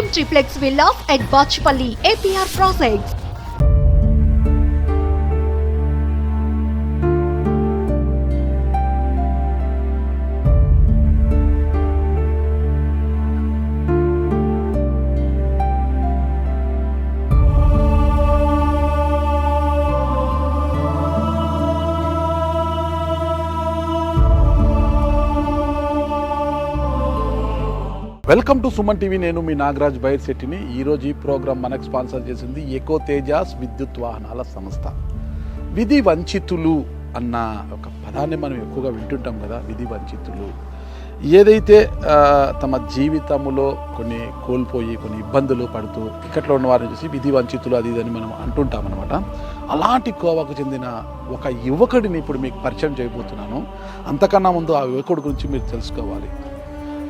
Premium triplex villas at Bachpalli, APR Projects. Welcome to Suman TV. నేను మీ నాగరాజ్ బైర్ శెట్టిని. ఈరోజు ఈ programme మనకు స్పాన్సర్ చేసింది ఎకో తేజాస్ విద్యుత్ వాహనాల సంస్థ. విధి వంచితులు అన్న ఒక పదాన్ని మనం ఎక్కువగా వింటుంటాం కదా. విధి వంచితులు ఏదైతే తమ జీవితంలో కొన్ని కోల్పోయి కొన్ని ఇబ్బందులు పడుతూ ఇక్కట్లో ఉన్న వారిని చూసి విధి వంచితులు అది ఇదని మనం అంటుంటాం అనమాట. అలాంటి కోవకు చెందిన ఒక యువకుడిని ఇప్పుడు మీకు పరిచయం చేయబోతున్నాను. అంతకన్నా ముందు ఆ యువకుడి గురించి మీరు తెలుసుకోవాలి.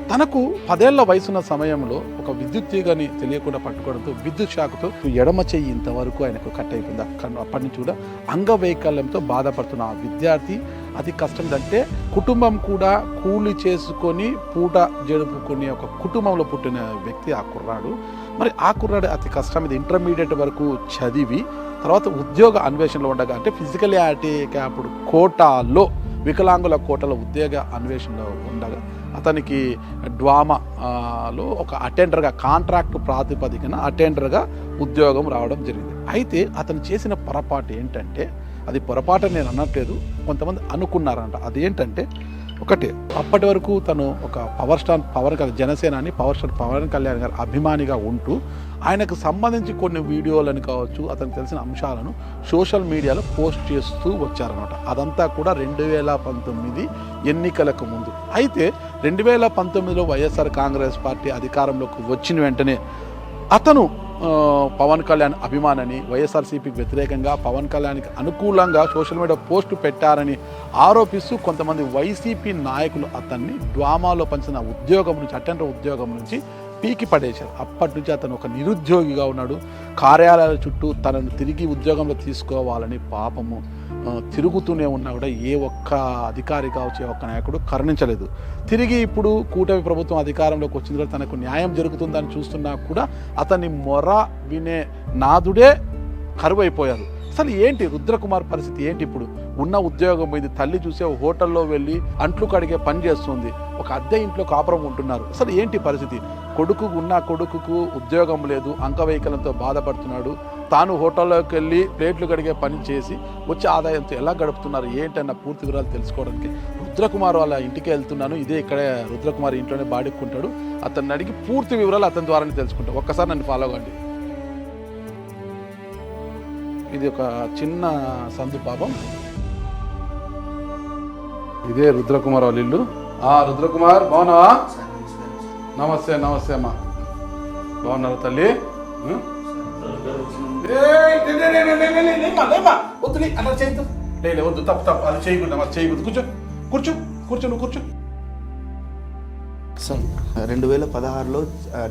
తనకు 10 ఏళ్ల వయసున్న సమయంలో ఒక విద్యుత్ తీగని తెలియకుండా పట్టుకోవడంతో విద్యుత్ షాక్తో ఎడమ చెయ్యి ఇంతవరకు ఆయనకు కట్ అయిపోయింది. అప్పటి నుంచి కూడా అంగవైకల్యంతో బాధపడుతున్న ఆ విద్యార్థి అతి కష్టం అంటే కుటుంబం కూడా కూలి చేసుకొని పూట జరుపుకునే ఒక కుటుంబంలో పుట్టిన వ్యక్తి ఆ కుర్రాడు. మరి ఆ కుర్రాడు అతి కష్టం ఇది ఇంటర్మీడియట్ వరకు చదివి తర్వాత ఉద్యోగ అన్వేషణలో ఉండగా అంటే ఫిజికల్ హ్యాండిక్యాప్డ్ కోటాలో వికలాంగుల కోటలో ఉద్యోగ అన్వేషణలో ఉండగా అతనికి డ్వామాలో ఒక అటెండర్గా కాంట్రాక్ట్ ప్రాతిపదికన అటెండర్గా ఉద్యోగం రావడం జరిగింది. అయితే అతను చేసిన పొరపాటు ఏంటంటే, అది పొరపాటు నేను అనట్లేదు, కొంతమంది అనుకున్నారంట. అదేంటంటే ఒకటి, అప్పటి వరకు తను ఒక జనసేనాని పవర్ స్టార్ పవన్ కళ్యాణ్ గారి అభిమానిగా ఉంటూ ఆయనకు సంబంధించి కొన్ని వీడియోలను కావచ్చు అతనికి తెలిసిన అంశాలను సోషల్ మీడియాలో పోస్ట్ చేస్తూ వచ్చారనమాట. అదంతా కూడా 2019 ఎన్నికలకు ముందు. అయితే 2019లో వైఎస్ఆర్ కాంగ్రెస్ పార్టీ అధికారంలోకి వచ్చిన వెంటనే అతను పవన్ కళ్యాణ్ అభిమానని, వైఎస్ఆర్సీపీకి వ్యతిరేకంగా పవన్ కళ్యాణ్కి అనుకూలంగా సోషల్ మీడియా పోస్టు పెట్టారని ఆరోపిస్తూ కొంతమంది వైసీపీ నాయకులు అతన్ని డ్వామాలో పంచిన ఉద్యోగం నుంచి అటెండర్ ఉద్యోగం నుంచి పీకి పడేశారు. అప్పటి నుంచి అతను ఒక నిరుద్యోగిగా ఉన్నాడు. కార్యాలయాల చుట్టూ తనను తిరిగి ఉద్యోగంలో తీసుకోవాలని పాపము తిరుగుతూనే ఉన్నా కూడా ఏ ఒక్క అధికారి కావచ్చు, ఏ ఒక్క నాయకుడు కరుణించలేదు. తిరిగి ఇప్పుడు కూటమి ప్రభుత్వం అధికారంలోకి వచ్చిన తర్వాత తనకు న్యాయం జరుగుతుందని చూస్తున్నా కూడా అతన్ని మొర వినే నాదుడే కరువైపోయారు. అసలు ఏంటి రుద్రకుమార్ పరిస్థితి ఏంటి? ఇప్పుడు ఉన్న ఉద్యోగం పోయింది. తల్లి చూసే హోటల్లో వెళ్ళి అంట్లు కడిగే పని చేస్తుంది. ఒక అద్దె ఇంట్లో కాపురం ఉంటున్నారు. అసలు ఏంటి పరిస్థితి? కొడుకుకు ఉద్యోగం లేదు, అంగవైకల్యంతో బాధపడుతున్నాడు. తాను హోటల్లోకి వెళ్ళి ప్లేట్లు కడిగే పని చేసి వచ్చే ఆదాయంతో ఎలా గడుపుతున్నారు ఏంటన్న పూర్తి వివరాలు తెలుసుకోవడానికి రుద్రకుమార్ వాళ్ళ ఇంటికి వెళ్తున్నాను. ఇదే ఇక్కడే రుద్రకుమార్ ఇంట్లోనే బాడుక్కుంటాడు. అతన్ని అడిగి పూర్తి వివరాలు అతని ద్వారానే తెలుసుకుంటాం. ఒక్కసారి నన్ను ఫాలో అవ్వండి. ఇది ఒక చిన్న సందు పాపం. ఇదే రుద్రకుమార్ వాళ్ళ ఇల్లు. రుద్రకుమార్ బాగున్నావా? నమస్తే అమ్మా. బాగున్నారు తల్లి? వద్దు, తప్పు అది చేయకూడదు. కూర్చో నువ్వు కూర్చో. సార్ 2016లో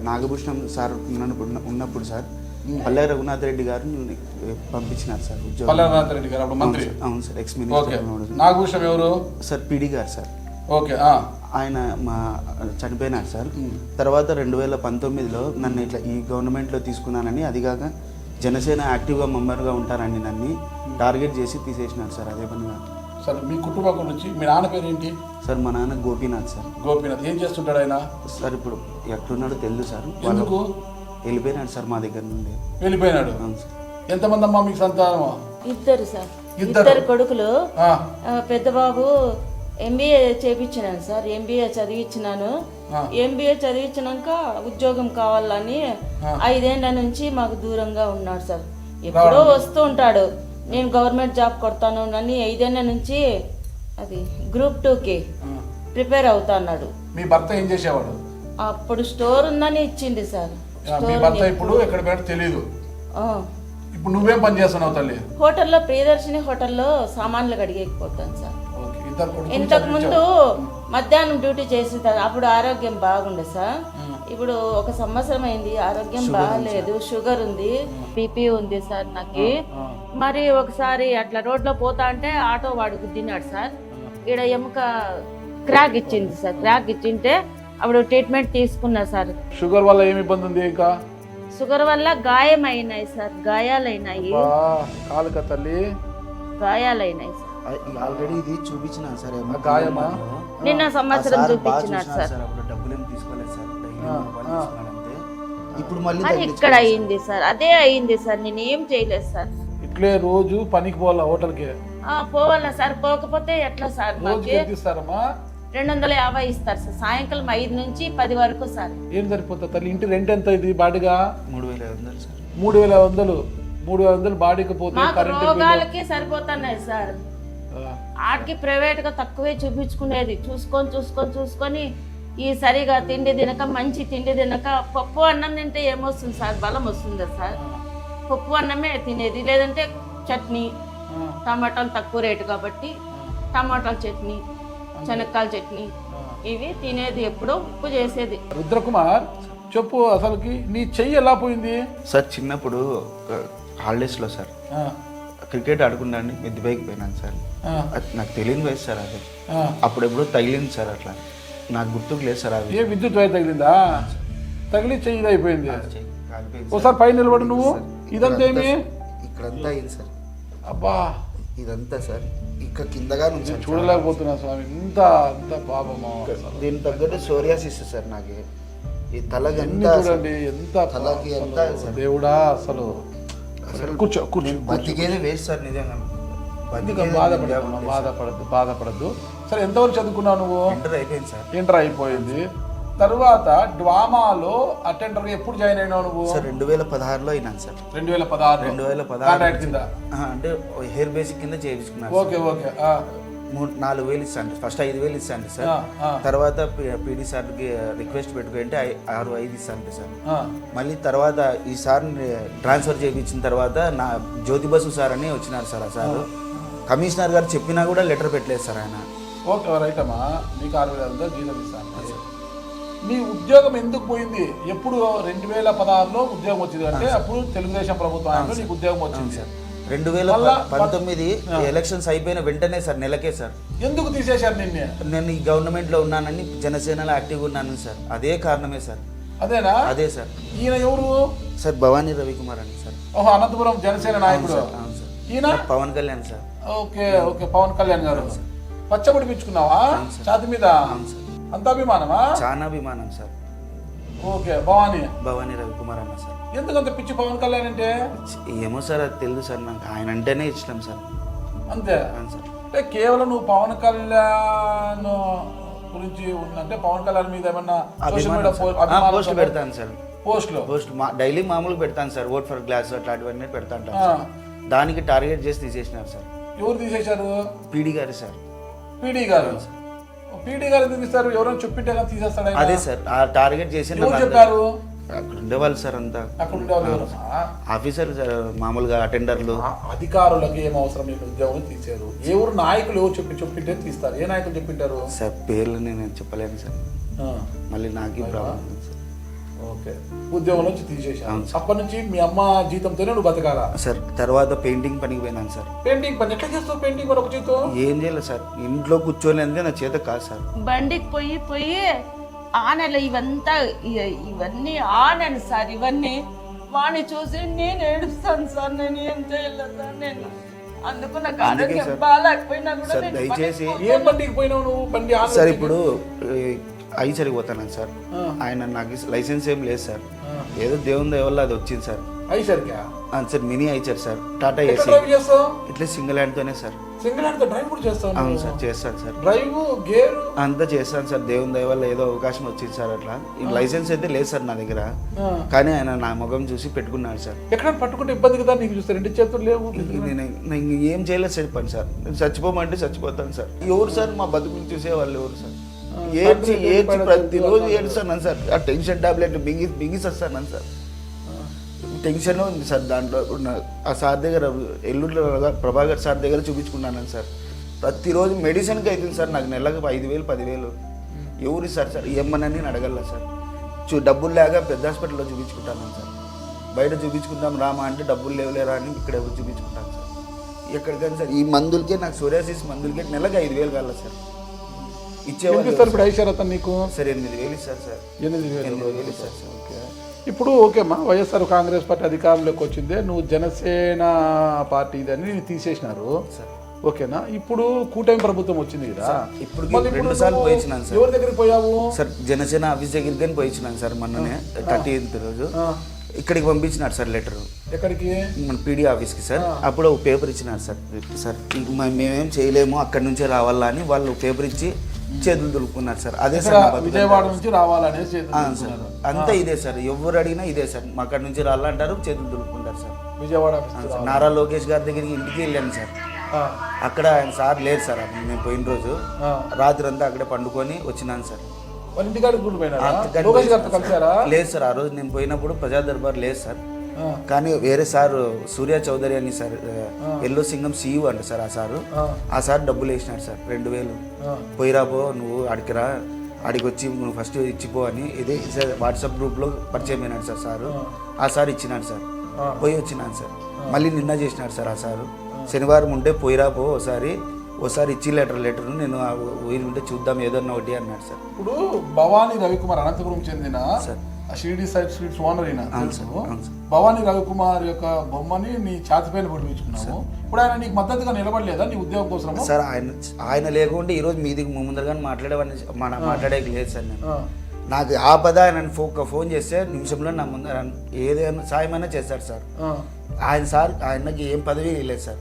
నాగభూషణం సార్ ఉన్నప్పుడు సార్ పల్లె రఘునాథ్ రెడ్డి గారు పంపించినారు సార్ ఉద్యోగం. రఘునాథ్ రెడ్డి గారు మంత్రి? అవును సార్, ఎక్స్ మినిస్టర్. నాగభూషణం ఎవరు సార్? పిడి గారు సార్. ఓకే. ఆయన చనిపోయినారు సార్. తర్వాత 2019లో నన్ను ఇట్లా ఈ గవర్నమెంట్లో తీసుకున్నానని, అదిగాక జనసేన యాక్టివ్గా మెంబర్గా ఉంటారని నన్ను టార్గెట్ చేసి తీసేసినారు సార్. అదే పనిగా సార్. మీ కుటుంబం గురించి మీ నాన్న పేరు ఏంటి? సార్ మా నాన్న గోపీనాథ్ సార్. గోపీనాథ్ ఏం చేస్తుంటాడు ఆయన? సార్ ఇప్పుడు ఎట్లున్నాడో తెలియదు సార్. ఎందుకు వెళ్ళిపోయినాడు సార్ మా దగ్గర నుండి? వెళ్ళిపోయినాడు. ఎంతమంది అమ్మా మీకు సంతానం? ఇద్దరు సార్. ఇద్దరు కొడుకులు. పెద్ద బాబు MBA చేయించినాను సార్. MBA చదివించినాను. MBA చదివించినాక ఉద్యోగం కావాలని 5 ఏళ్ల నుంచి మాకు దూరంగా ఉన్నాడు సార్. ఎప్పుడో వస్తూ ఉంటాడు, నేను గవర్నమెంట్ జాబ్ కొడతాను అని 5 ఏళ్ల నుంచి అది Group 2కి ప్రిపేర్ అవుతా అన్నాడు. మీ భర్త ఏం చేసేవాడు? అప్పుడు స్టోర్ ఉందని ఇచ్చింది సార్. మీ భర్త ఇప్పుడు ఎక్కడ పోయాడో తెలియదు. ఇప్పుడు నువ్వేం పని చేస్తున్నావు తల్లి? హోటల్లో, ప్రియదర్శిని హోటల్లో సామాన్లు కడిగేకపోతాను సార్. ఇంతకు ముందు మధ్యాహ్నం డ్యూటీ చేసేదాన్ని. అప్పుడు ఆరోగ్యం బాగుండే సార్. ఇప్పుడు 1 సంవత్సరం అయింది, ఆరోగ్యం బాగాలేదు. షుగర్ ఉంది, BP ఉంది సార్ నాకు. మరి ఒకసారి అట్లా రోడ్లో పోతా అంటే ఆటో వాడు గుద్దినాడు సార్. ఈడ ఎముక క్రాక్ ఇచ్చింది సార్. క్రాక్ ఇచ్చింటే అప్పుడు ట్రీట్మెంట్ తీసుకున్నా సార్. షుగర్ వల్ల ఏమి ఇబ్బంది ఉంది? ఇంకా షుగర్ వల్ల గాయమైనాయి సార్, గాయాలైనాయి, కాలుక తల్లి గాయాలైనాయి సార్. ఆల్రెడీ ఇది చూపించిన సార్ గాయమా? నిన్న సంవత్సరం చూపించినారు సార్. అప్పుడు డబ్బులు ఏం తీసుకోలేదు సార్, అంతే. ఇప్పుడు మళ్ళీ అది ఇక్కడ అయింది సార్, అదే అయింది సార్, నేను ఏం చేయలేదు సార్. ఇట్లే రోజు పనికి పోవాలా హోటల్కి? పోవాలా సార్, పోకపోతే ఎట్లా సార్? మాకు ఇస్తారమ్మా 250 ఇస్తారు సార్, సాయంకాలం 5 నుంచి 10 వరకు సార్. ఏం సరిపోతుంది తల్లి? ఇంటి రెంట్ ఎంత ఇది బాడిగా? 3500 సార్. 3500 బాడీకి పోతే మాకు రోగాలకి సరిపోతున్నాయి సార్. ఆడికి ప్రైవేట్ గా తక్కువే చూపించుకునేది, చూసుకొని ఈ సరిగా తిండి తినక, మంచి తిండి తినక, పప్పు అన్నం తింటే ఏమొస్తుంది సార్? బలం వస్తుందా సార్? పప్పు అన్నమే తినేది, లేదంటే చట్నీ, టమాటాలు తక్కువ రేటు కాబట్టి టమాటాల చట్నీ, శనక్కాయల చట్నీ ఇవి తినేది, ఎప్పుడో ఉప్పు చేసేది. రుద్రకుమార్ చెప్పు, అసలుకి నీ చెయ్యి ఎలా పోయింది? సార్ చిన్నప్పుడు హాలిడేస్లో సార్ క్రికెట్ ఆడుకున్నాను, మిద్దిపైకి పోయినాను సార్. నాకు తెలియని వయసు సార్ అది. అప్పుడెప్పుడో తగిలింది సార్, అట్లా నాకు గుర్తుకు లేదు సార్. అది ఏ విద్యుత్ వైర్ తగిలిందా? తగిలి చెయ్యి అయిపోయింది. ఒకసారి పైన నిలబడు నువ్వు. ఇదంతా ఏమి? ఇక్కడంతా అయింది సార్. అబ్బా ఇదంతా సార్ ఇక్కడ కిందగా నుంచి చూడలేకపోతున్నా స్వామి, ఇంత అంత పాపమా. దీని తగ్గట్టు సోరియాసిస్ సార్ నాకు. ఈ తలకి చూడండి ఎంత తలకి ఎంత దేవుడా. అసలు కూర్చో బతికేది వేస్ట్ సార్, నిజంగా బాధపడద్దు. సరే ఎంతవరకు చదువుకున్నావు నువ్వు? ఇంటర్ అయిపోయింది సార్. ఇంటర్ అయిపోయింది. తర్వాత డ్రామాలో అటెండర్ ఎప్పుడు జాయిన్ అయినావు నువ్వు? సార్ 2016లో అయినాను సార్. 2016 కింద అంటే హెయిర్ బేసిక్ కింద చేయించుకున్నాను. ఓకే 4,000 ఇస్తాను. ఫస్ట్ 5,000 ఇస్తాను సార్. తర్వాత పీడీ సార్కి రిక్వెస్ట్ పెట్టుకుంటే 6,500 ఇస్తాను సార్. మళ్ళీ తర్వాత ఈ సార్ని ట్రాన్స్ఫర్ చేయించిన తర్వాత నా జ్యోతి బసు సార్ అని వచ్చినారు సార్. ఆ సార్ కమిషనర్ గారు చెప్పినా కూడా లెటర్ పెట్టలేదు సార్ ఆయన. ఓకే రైట్ అమ్మా, నీకు 6,500 జీతం ఇస్తాను. నీ ఉద్యోగం ఎందుకు పోయింది? ఎప్పుడు? 2016లో ఉద్యోగం వచ్చింది అంటే అప్పుడు తెలుగుదేశం ప్రభుత్వం నీకు ఉద్యోగం వచ్చింది సార్. 2019 ఎలక్షన్స్ అయిపోయిన వెంటనే సార్, నెలకే సార్. ఎందుకు తీసేశారు నిన్నే? నేను ఈ గవర్నమెంట్లో ఉన్నానని, జనసేనలో యాక్టివ్గా ఉన్నాను సార్. అదే కారణమే సార్. అదేనా? అదే సార్. ఈయన ఎవరు సార్? భవానీ రవికుమార్ అని సార్. ఓహో, అనంతపురం జనసేన నాయకుడు. అవును సార్. ఈయన పవన్ కళ్యాణ్ సార్. ఓకే పవన్ కళ్యాణ్ గారు. పచ్చబడి పిచ్చుకున్నావా ఛాతి మీద? అంత అభిమానమా? చాలా అభిమానం సార్. ఓకే భవానీ రవికుమార్ అన్న సార్. ఎందుకంత పిచ్చి పవన్ కళ్యాణ్ అంటే? ఏమో సార్, అది తెలియదు సార్ నాకు. ఆయన అంటేనే ఇష్టం సార్. అంతే సార్. అంటే కేవలం నువ్వు పవన్ కళ్యాణ్ గురించి ఉందంటే పవన్ కళ్యాణ్ మీద ఏమన్నా పోస్ట్ పెడతాను సార్. పోస్ట్ డైలీ మామూలుగా పెడతాను సార్. ఓట్ ఫర్ గ్లాస్ అట్లాంటివన్నీ పెడతాను సార్. దానికి టార్గెట్ చేసి తీసేసినారు సార్. ఎవరు తీసేశారు? పీడీ గారు సార్. పీడీ గారు ఎందుకు ఇస్తారు? ఎవరైనా చెప్పింటే తీసేస్తాడు? అదే సార్, ఆ టార్గెట్ చేసి చెప్పారు. అక్కడ ఉండేవాళ్ళు సార్, అంతా అక్కడ ఉండేవాళ్ళు ఆఫీసర్లు సార్, మామూలుగా అటెండర్లు. అధికారులకు ఏం అవసరం మీకు ఉద్యోగం తీసారు? ఎవరు నాయకులు ఎవరు చెప్పింటే తీస్తారు? ఏ నాయకులు చెప్పింటారు సార్? పేర్లు నేను చెప్పలేను సార్, మళ్ళీ నాకు ప్రాబ్లం సార్. ఓకే, ఉద్యోగం నుంచి తీసేసాను. అప్పటి నుంచి మీ అమ్మ జీతంతోనే నువ్వు బతకాలా సార్? తర్వాత పెయింటింగ్ పనికి పోయినాను సార్. పెయింటింగ్ పని ఎట్లా చేస్తావు? పెయింటింగ్ పని ఒక జీతం ఏం చేయలేదు సార్. ఇంట్లో కూర్చొని అంటే నా చేత కాదు సార్. బండికి పోయి ఆనెల ఇవన్నీ ఆనను సార్. ఇవన్నీ వాడిని చూసి నేను ఏడుస్తాను సార్. నేను ఏం చేయలేదు సార్. నేను అందుకు నాకు ఆరోగ్యం బాగాలేకపోయినా కూడా దయచేసి ఏ బండికి పోయినావు నువ్వు? బండి సార్ ఇప్పుడు ఐచరికి పోతాను సార్. ఆయన నాకు లైసెన్స్ ఏం లేదు సార్. ఏదో దేవుని దయ వల్ల అది వచ్చింది సార్. ఐచర్కా sir? Mini Eicher sir, Tata Ace. ఇట్లా సింగిల్ హ్యాండ్తోనే సార్. సింగిల్ హ్యాండ్ డ్రైవ్ కూడా చేస్తాను? అవును సార్, చేస్తాను సార్. డ్రైవ్ గేర్ అంతా చేస్తాను సార్. దేవుని దయ వల్ల ఏదో అవకాశం వచ్చింది సార్. అట్లా లైసెన్స్ అయితే లేదు సార్ నా దగ్గర, కానీ ఆయన నా ముఖం చూసి పెట్టుకున్నాడు సార్. ఎక్కడ పట్టుకుంటే ఇబ్బంది కదా నీకు? చూస్తే 2 చేతులు లేవు. నేను ఏం చేయలేదు సార్ పని సార్. నేను చచ్చిపోమంటే చచ్చిపోతాను సార్. ఎవరు సార్ మా బతుకులు చూసే వాళ్ళు ఎవరు సార్? ఏడ్చి ప్రతిరోజు ఏడుస్తాను సార్. ఆ టెన్షన్ టాబ్లెట్ బిగిస్తాను సార్. టెన్షన్ ఉంది సార్. దాంట్లో ఆ సార్ దగ్గర ఎల్లుండిలో ప్రభాకర్ సార్ దగ్గర చూపించుకున్నాను సార్. ప్రతిరోజు మెడిసిన్కి అవుతుంది సార్ నాకు నెలకు 5,000 10,000. ఎవరు సార్ ఏమన్నా నేను అడగల సార్. డబ్బులు లేక పెద్ద హాస్పిటల్లో చూపించుకుంటాను సార్. బయట చూపించుకుంటాం రామా అంటే డబ్బులు లేవులేరా అని ఇక్కడ ఎవరు చూపించుకుంటాను సార్. ఎక్కడికైనా సార్ ఈ మందులకే, నాకు సోరియాసిస్ మందులకే నెలకు 5,000 కావాలి సార్. ఇచ్చేవాళ్ళు ఇస్తారు ఇప్పుడు ఐశ్వర్య అతను నీకు సార్ 8,000 ఇస్తారు సార్ 8,000 ఇస్తారు సార్. ఓకే. ఇప్పుడు ఓకేమ్మా, వైఎస్ఆర్ కాంగ్రెస్ పార్టీ అధికారంలోకి వచ్చిందే, నువ్వు జనసేన పార్టీ ఇదని తీసేసినారు ఓకేనా. ఇప్పుడు కూటమి ప్రభుత్వం వచ్చింది కదా, ఇప్పుడు మళ్ళీ 2 సార్లు పోయించినాను సార్. ఎవరి దగ్గరికి పోయావు సార్ జనసేన ఆఫీస్ దగ్గరికి కానీ పోయించినాను సార్ మొన్ననే 30th రోజు. ఇక్కడికి పంపించినారు సార్ లెటర్, ఎక్కడికి? మన పీడీ ఆఫీస్కి సార్. అప్పుడు ఒక పేపర్ ఇచ్చినారు సార్. సార్ మేమేం చేయలేము, అక్కడి నుంచే రావాలా అని వాళ్ళు పేపర్ ఇచ్చి చేతులు దులుపుకున్నారు సార్. అదే సార్ విజయవాడ నుంచి రావాలనేసి సార్, అంతా ఇదే సార్. ఎవరు అడిగినా ఇదే సార్, మా అక్కడి నుంచి రావాలంటారు, చేతులు దులుపుకుంటారు సార్. విజయవాడ నారా లోకేష్ గారి దగ్గరికి ఇంటికి వెళ్ళాను సార్. అక్కడ ఆయన సార్ లేరు సార్. నేను పోయిన రోజు రాత్రి అంతా అక్కడే పండుకొని వచ్చినాను సార్. లేదు సార్, ఆ రోజు నేను పోయినప్పుడు ప్రజా దర్బార్ లేదు సార్. కానీ వేరే సార్ సూర్య చౌదరి అని సార్, ఎల్లో సింగం సీఈఓ అంట సార్. ఆ సార్ డబ్బులు వేసినాడు సార్ 2,000. పోయిరాబో నువ్వు అడిగిరా, అడిగి వచ్చి నువ్వు ఫస్ట్ ఇచ్చిపో అని ఇదే సార్ వాట్సాప్ గ్రూప్లో పరిచయం అయినాడు సార్. ఆ సార్ ఇచ్చినాడు సార్. పోయి వచ్చినాను సార్. మళ్ళీ నిన్న చేసినాడు సార్ ఆ సారు. శనివారం ఉంటే పోయిరాపో ఓసారి ఇచ్చి లెటర్ నేను ఊరి ఉంటే చూద్దాం ఏదన్నా ఒకటి అన్నాడు సార్. ఇప్పుడు భవానీ రవికుమార్ అనంతపురం చెందిన షిరిడి సైడ్ స్వీట్స్ ఓనర్ అయినా భవానీ రవికుమార్ యొక్క బొమ్మని నీ ఛాతిపైన పొడిపించుకున్నావు. ఇప్పుడు ఆయన నీకు మద్దతుగా నిలబడలేదా నీ ఉద్యోగం కోసం? సార్ ఆయన లేకుంటే ఈరోజు మీదికి ముందరగానే మాట్లాడేది లేదు సార్. నేను నాకు ఆపద ఆయన ఫోన్ చేస్తే నిమిషంలో నా ముందర ఏదైనా సాయమైనా చేస్తాడు సార్. ఆయనకి ఏం పదవి లేదు సార్.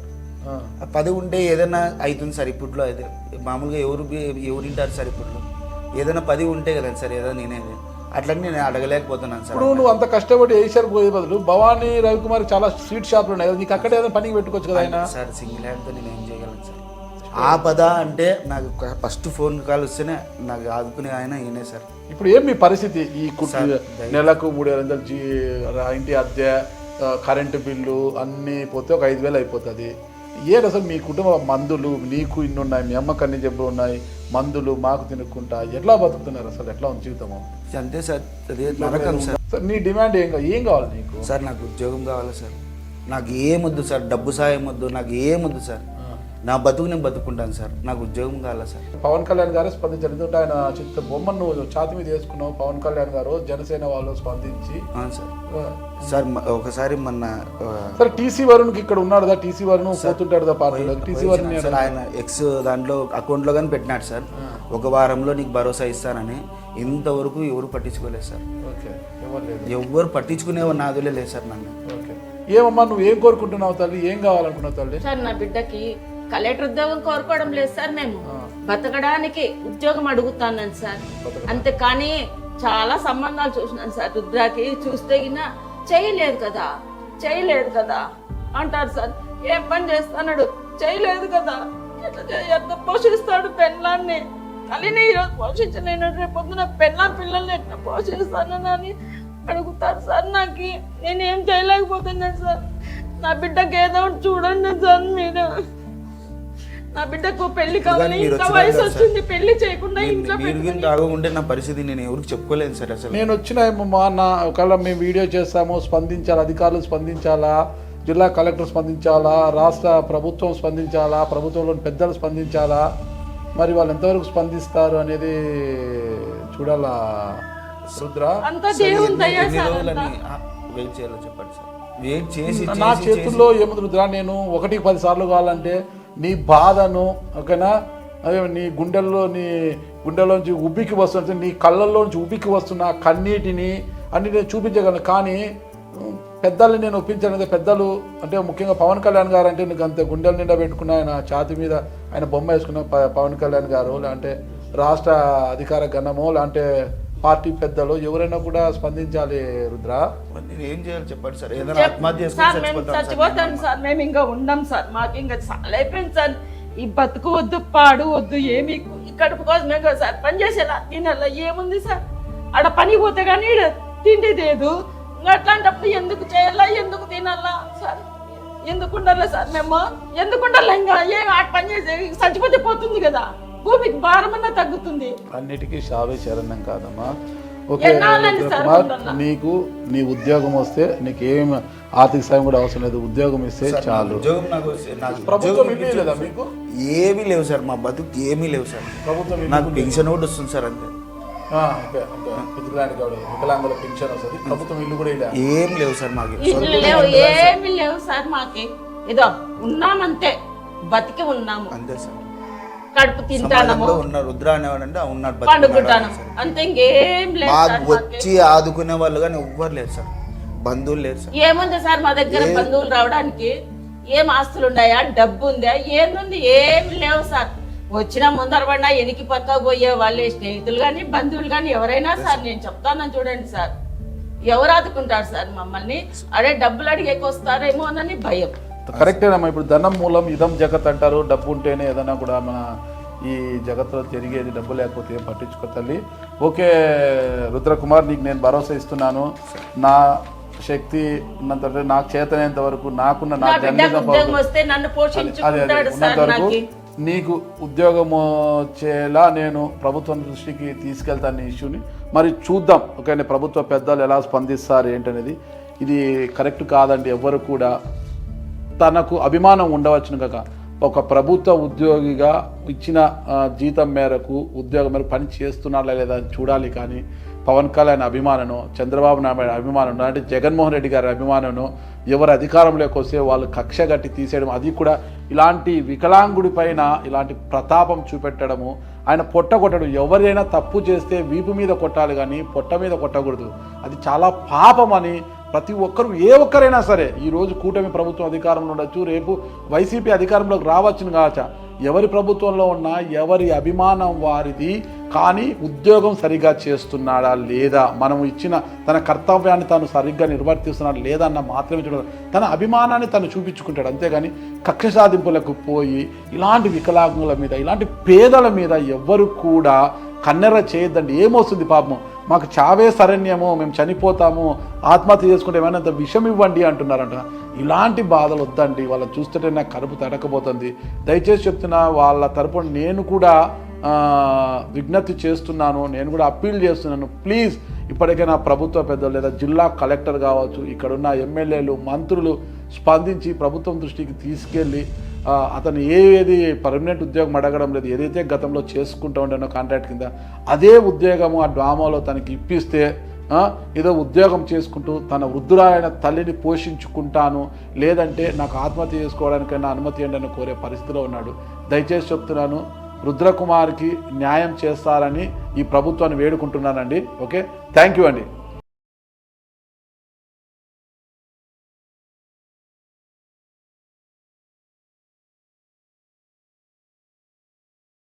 పదవి ఉంటే ఏదైనా అవుతుంది సార్. ఇప్పట్లో అయితే మామూలుగా ఎవరు వింటారు సార్. ఇప్పట్లో ఏదైనా పదవి ఉంటే కదా సార్ ఏదైనా నేనేది అట్లని నేను అడగలేకపోతున్నాను సార్. ఇప్పుడు నువ్వు అంత కష్టపడి ఏషియర్ పోయే బదులు భవానీ రవికుమార్ చాలా స్వీట్ షాప్లు ఉన్నాయి కదా, నీకు అక్కడ ఏదైనా పనికి పెట్టుకోవచ్చు కదా ఆయన. సార్ సింగిల్ హ్యాండ్తో నేను ఏం చేయగలను సార్. ఆపద అంటే నాకు ఫస్ట్ ఫోన్ కాల్ వస్తేనే నాకు ఆదుకునే ఆయన ఈయనే సార్. ఇప్పుడు ఏం మీ పరిస్థితి? ఈ నెలకు 3,500 ఇంటి అద్దె, కరెంటు బిల్లు అన్నీ పోతే ఒక 5,000 అయిపోతుంది. అసలు మీ కుటుంబ మందులు నీకు ఇన్ని ఉన్నాయి, మీ అమ్మకు అన్ని జబ్బులు ఉన్నాయి, మందులు మాకు తినుక్కుంటా ఎట్లా బతుకుతున్నారు? అసలు ఎట్లా ఉంది జీవితము? అంతే సార్, అదే నరకం సార్. నీ డిమాండ్ ఏం కావాలి నీకు? సార్ నాకు ఉద్యోగం కావాలి సార్. నాకు ఏమొద్దు సార్, డబ్బు సాయం వద్దు, నాకు ఏమొద్దు సార్. నా బతుకు నేను బతుకుంటాను సార్. నాకు ఉద్యోగం కావాలా సార్. పవన్ కళ్యాణ్ గారు స్పందించారు. ఎందుకంటే ఆయన చిత్త బొమ్మను ఛాతి మీద వేసుకున్నావు. పవన్ కళ్యాణ్ గారు జనసేన వాళ్ళు స్పందించి సార్ ఒకసారి మొన్న సార్ టీసీ వరుణ్కి ఇక్కడ ఉన్నాడు, టీసీ వరుణ్ పోతుంటాడు పార్టీలో. టీసీ వరుణ్ ఆయన ఎక్స్ దాంట్లో అకౌంట్లో కానీ పెట్టినాడు సార్. ఒక వారంలో నీకు భరోసా ఇస్తానని. ఇంతవరకు ఎవరు పట్టించుకోలేదు సార్. ఎవరు పట్టించుకునే నాదులే లేదు సార్ నన్ను. ఏమమ్మా నువ్వు ఏం కోరుకుంటున్నావు తల్లి? ఏం కావాలనుకున్నావు తల్లి? సార్ నా బిడ్డకి కలెక్టర్ ఉద్యోగం కోరుకోవడం లేదు సార్. మేము బతకడానికి ఉద్యోగం అడుగుతాను సార్. అంతేకాని చాలా సంబంధాలు చూసినాను సార్. రుద్రాకి చూస్తే గినా చేయలేదు కదా అంటారు సార్. ఏం పని చేస్తాడు? చేయలేదు కదా, ఎట్లా పోషిస్తాడు పెళ్ళాన్ని? కలిని ఈరోజు పోషించలేను, రేపు పొద్దున పిల్లల్ని ఎట్లా పోషిస్తానని అడుగుతారు సార్. నాకు నేనేం చేయలేకపోతున్నాను సార్. నా బిడ్డకి ఏదో చూడండి సార్ మీరు. నా బిడ్డకు పెళ్లి కావాలి, ఇంత వయసు వచ్చింది, పెళ్లి చేయకుండా ఇంట్లో రాకుంటే నా పరిస్థితి నేను ఎవరికి చెప్పుకోలేను సార్. అసలు నేను వచ్చినామమ్మా, ఒకవేళ మేము వీడియో చేస్తాము, స్పందించాలి, అధికారులు స్పందించాలా, జిల్లా కలెక్టర్ స్పందించాలా, రాష్ట్ర ప్రభుత్వం స్పందించాలా, ప్రభుత్వంలోని పెద్దలు స్పందించాలా, మరి వాళ్ళు ఎంతవరకు స్పందిస్తారు అనేది చూడాలా రుద్ర. నా చేతుల్లో ఏముంది రుద్ర? నేను 1కి 10 సార్లు కావాలంటే నీ బాధను ఓకేనా, అదే నీ గుండెల్లోంచి ఉబ్బికి వస్తుంటే, నీ కళ్ళల్లోంచి ఉబ్బికి వస్తున్న కన్నీటిని అన్ని నేను చూపించగలను. కానీ పెద్దల్ని నేను ఒప్పించాను. పెద్దలు అంటే ముఖ్యంగా పవన్ కళ్యాణ్ గారు అంటే నీకు అంత గుండెల నిండా పెట్టుకున్న ఆయన ఛాతి మీద ఆయన బొమ్మ వేసుకున్న పవన్ కళ్యాణ్ గారు, లేదంటే రాష్ట్ర అధికార గణము, లేదంటే పార్టీ పెద్దలు ఎవరైనా కూడా స్పందించాలి రుద్ర. ఏం చేయాలి చెప్పండి సార్. చచ్చిపోతాను సార్. మేము ఇంకా ఉండం సార్. మాకు ఇంకా చాలా అయిపోయింది సార్. ఈ బతుకు వద్దు, పాడు వద్దు, ఏమి కడుపు కోసమే కదా సార్ పని చేసేలా. తినాలా ఏముంది సార్? ఆడ పని పోతే కానీ తిండి లేదు. ఇంకా అట్లాంటప్పుడు ఎందుకు చేయాలా, ఎందుకు తినాలా సార్? ఎందుకు ఉండాలా సార్? మేము ఎందుకు ఉండాలా? ఇంకా ఏ ఆట పని చేసే చచ్చిపోతే పోతుంది కదా, భూమికి భారమన్నా తగ్గుతుంది. అన్నిటికీ షావే శరణం కాదమ్మా. ఓకే ఎన్నాళ్ళని సార్ కుమార్, ఉంటున్నా? నీకు నీ ఉద్యోగం వస్తే నీకు ఏం ఆర్థిక సాయం కూడా అవసరం లేదు, ఉద్యోగం ఇస్తే చాలు. ఉద్యోగం నాకు ప్రభుత్వం ఉద్యోగం ఇవ్వలేదు లేదా మీకు? ఏమీ లేవు సార్, మా బతుకు ఏమీ లేవు సార్. ప్రభుత్వం నాకు పెన్షన్ కూడా వస్తుంది సార్ అంతే. వికలాంగుల పెన్షన్ వస్తుంది, ప్రభుత్వం ఇల్లు కూడా ఇలా ఏం లేవు సార్ మాకు. ఇల్లు లేవు, ఏమి లేవు సార్ మాకి. ఏదో ఉన్నామంతే, బతికి ఉన్నాము, అంతే సార్. కడుపు తింటాము, ఉన్నారు రుద్ర అనేవాడంటే ఉన్నాడు, పండుకుంటాను, అంతే. ఇంకేం లేదు సార్ మాకు వచ్చి ఆదుకునే వాళ్ళు కానీ ఎవ్వరు లేరు సార్, బంధువులు లేరు సార్. ఏముంది సార్ మా దగ్గర బంధువులు రావడానికి? ఏం ఆస్తులు ఉన్నాయా, డబ్బు ఉందా, ఏంది? ఏమి లేవు సార్. వచ్చిన ముందర పడినా ఎనికి పక్క పోయే వాళ్ళే, స్నేహితులు కానీ బంధువులు కానీ ఎవరైనా సార్. నేను చెప్తాను చూడండి సార్, ఎవరు ఆదుకుంటారు సార్ మమ్మల్ని? అడే డబ్బులు అడిగేకి వస్తారేమో అని భయం. కరెక్టేనమ్మా. ఇప్పుడు ధనం మూలం ఇదం జగత్ అంటారు. డబ్బు ఉంటేనే ఏదైనా కూడా మన ఈ జగత్తులో తిరిగేది, డబ్బు లేకపోతే ఏం పట్టించుకో తల్లి. ఓకే రుద్రకుమార్, నీకు నేను భరోసా ఇస్తున్నాను. నా శక్తి ఉన్నంత, నాకు చేతనైనంత వరకు, నాకున్న నా ఉద్యోగం వస్తే నన్ను పోషించుకుంటాడు సార్. నాకు నీకు ఉద్యోగం వచ్చేలా నేను ప్రభుత్వం దృష్టికి తీసుకెళ్తాను ఈ ఇష్యూని. మరి చూద్దాం, ఓకే ప్రభుత్వ పెద్దలు ఎలా స్పందిస్తారు ఏంటనేది. ఇది కరెక్ట్ కాదండి. ఎవ్వరు కూడా తనకు అభిమానం ఉండవచ్చును కాక ఒక ప్రభుత్వ ఉద్యోగిగా ఇచ్చిన జీతం మేరకు ఉద్యోగం మేరకు పని చేస్తున్నాడా లేదా అని చూడాలి. కానీ పవన్ కళ్యాణ్ అభిమానను, చంద్రబాబు నాయుడు అభిమానం, అంటే జగన్మోహన్ రెడ్డి గారి అభిమానను ఎవరు అధికారంలోకి వస్తే వాళ్ళు కక్ష గట్టి తీసేయడం, అది కూడా ఇలాంటి వికలాంగుడి పైన ఇలాంటి ప్రతాపం చూపెట్టడము, ఆయన పొట్ట కొట్టడం. ఎవరైనా తప్పు చేస్తే వీపు మీద కొట్టాలి కానీ పొట్ట మీద కొట్టకూడదు. అది చాలా పాపం అని ప్రతి ఒక్కరు, ఏ ఒక్కరైనా సరే, ఈరోజు కూటమి ప్రభుత్వం అధికారంలో ఉండొచ్చు, రేపు వైసీపీ అధికారంలోకి రావచ్చును కావచ్చా, ఎవరి ప్రభుత్వంలో ఉన్నా ఎవరి అభిమానం వారిది. కానీ ఉద్యోగం సరిగ్గా చేస్తున్నాడా లేదా, మనం ఇచ్చిన తన కర్తవ్యాన్ని తాను సరిగ్గా నిర్వర్తిస్తున్నాడా లేదా అన్న మాత్రమే చూడాలి. తన అభిమానాన్ని తను చూపించుకుంటాడు, అంతేగాని కక్ష సాధింపులకు పోయి ఇలాంటి వికలాంగుల మీద, ఇలాంటి పేదల మీద ఎవ్వరు కూడా కన్నెర చేయొద్దండి. ఏమొస్తుంది పాపం, మాకు చావే శరణ్యము, మేము చనిపోతాము, ఆత్మహత్య చేసుకుంటే ఏమైనా విషం ఇవ్వండి అంటున్నారంట. ఇలాంటి బాధలు వద్దండి. వాళ్ళని చూస్తుంటే నాకు కడుపు తడకపోతుంది. దయచేసి చెప్తున్నా, వాళ్ళ తరపున నేను కూడా విజ్ఞప్తి చేస్తున్నాను, నేను కూడా అప్పీల్ చేస్తున్నాను. ప్లీజ్ ఇప్పటికైనా ప్రభుత్వ పెద్దలు లేదా జిల్లా కలెక్టర్ కావచ్చు, ఇక్కడున్న ఎమ్మెల్యేలు, మంత్రులు స్పందించి ప్రభుత్వం దృష్టికి తీసుకెళ్ళి అతను ఏది పర్మనెంట్ ఉద్యోగం అడగడం లేదు, ఏదైతే గతంలో చేసుకుంటూ ఉండేనో కాంట్రాక్ట్ కింద అదే ఉద్యోగము ఆ డ్రామాలో తనకి ఇప్పిస్తే ఏదో ఉద్యోగం చేసుకుంటూ తన వృద్ధురాలైన తల్లిని పోషించుకుంటాను, లేదంటే నాకు ఆత్మహత్య చేసుకోవడానికైనా అనుమతి ఏంటని కోరే పరిస్థితిలో ఉన్నాడు. దయచేసి చెప్తున్నాను, రుద్రకుమార్కి న్యాయం చేస్తారని ఈ ప్రభుత్వాన్ని వేడుకుంటున్నానండి. ఓకే, థ్యాంక్ యూ అండి.